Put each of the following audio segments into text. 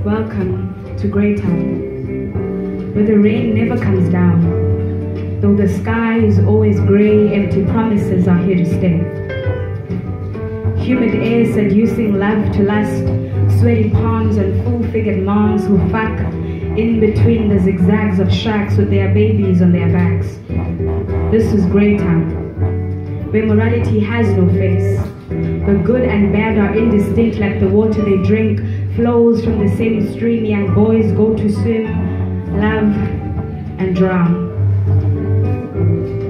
Welcome to Greytown, where the rain never comes down. Though the sky is always grey, empty promises are here to stay. Humid air seducing love to lust, sweaty palms and full-figured moms who fuck in between the zigzags of shacks with their babies on their backs. This is Greytown, where morality has no face. The good and bad are indistinct like the water they drink, flows from the same stream young boys go to swim, love, and drown.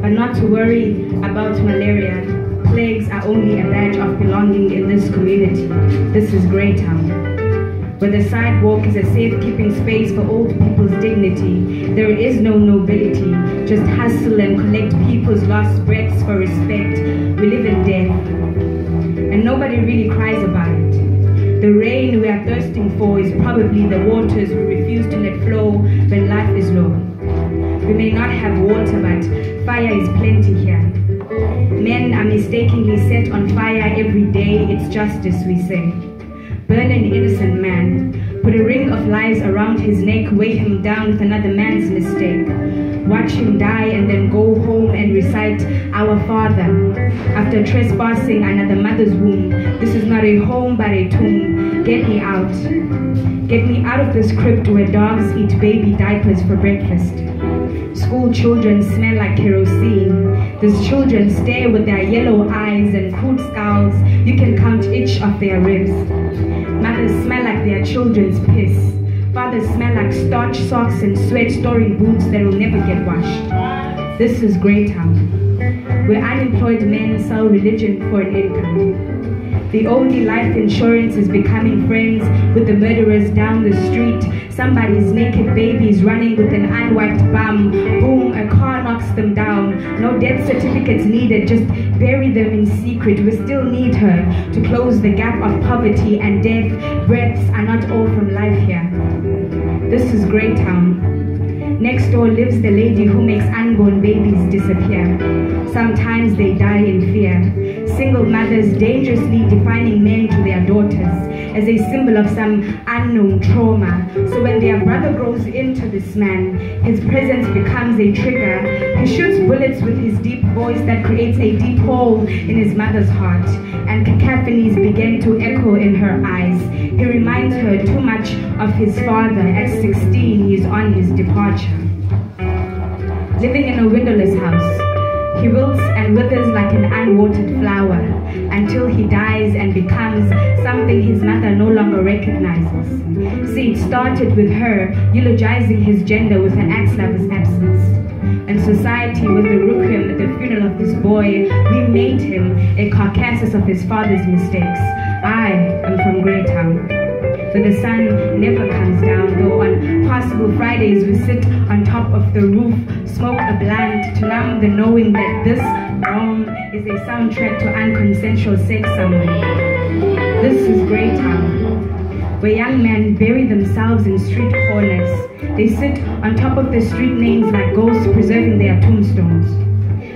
But not to worry about malaria. Plagues are only a badge of belonging in this community. This is Greytown, where the sidewalk is a safekeeping space for old people's dignity. There is no nobility, just hustle and collect people's lost breaths for respect. We live in death, and nobody really cries about it. The rain we are thirsting for is probably the waters we refuse to let flow when life is low. We may not have water, but fire is plenty here. Men are mistakenly set on fire every day. It's justice, we say. Burn an innocent man, put a ring of lies around his neck, weigh him down with another man's mistake. Watch him die and then go home and recite Our Father after trespassing another mother's womb. This is not a home but a tomb. Get me out. Get me out of this crypt where dogs eat baby diapers for breakfast. School children smell like kerosene. These children stare with their yellow eyes and crude scowls. You can count each of their ribs. Mothers smell like their children's piss. Fathers smell like starch socks and sweat storing boots that will never get washed. This is Greytown, where unemployed men sell religion for an income. The only life insurance is becoming friends with the murderers down the street. Somebody's naked baby is running with an unwiped bum. Boom, a car knocks them down. No death certificates needed, just bury them in secret. We still need her to close the gap of poverty and death. Breaths are not all from life here. This is Greytown. Next door lives the lady who makes unborn babies disappear. Sometimes they die in fear. Single mothers dangerously defining men to their daughters as a symbol of some unknown trauma. So when their brother grows into this man, his presence becomes a trigger. He shoots bullets with his deep voice that creates a deep hole in his mother's heart, and cacophonies begin to echo in her eyes. He reminds her too much of his father. At 16, he is on his departure. Living in a windowless house, he wilts and withers like an unwatered flower until he dies and becomes something his mother no longer recognizes. See, it started with her eulogizing his gender with an ex-lover's absence. And society was the requiem at the funeral of this boy. We made him a carcass of his father's mistakes. I am from Greytown, where the sun never comes down, though on possible Fridays we sit on top of the roof, smoke a blunt to numb the knowing that this dorm is a soundtrack to unconsensual sex somewhere. This is Greytown, where young men bury themselves in street corners. They sit on top of the street names like ghosts preserving their tombstones.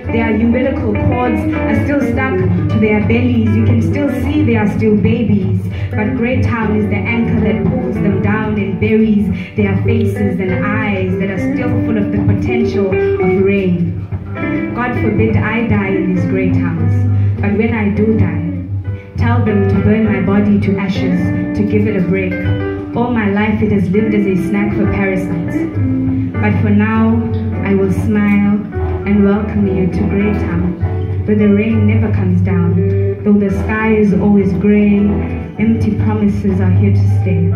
Their umbilical cords are still stuck to their bellies. You can still see they are still babies. But Greytown is the anchor that pulls them down and buries their faces and eyes that are still full of the potential of rain. God forbid I die in these Greytowns. But when I do die, tell them to burn my body to ashes, to give it a break. All my life it has lived as a snack for parasites. But for now, I will smile and welcome you to Greytown, where the rain never comes down. Though the sky is always grey, empty promises are here to stay.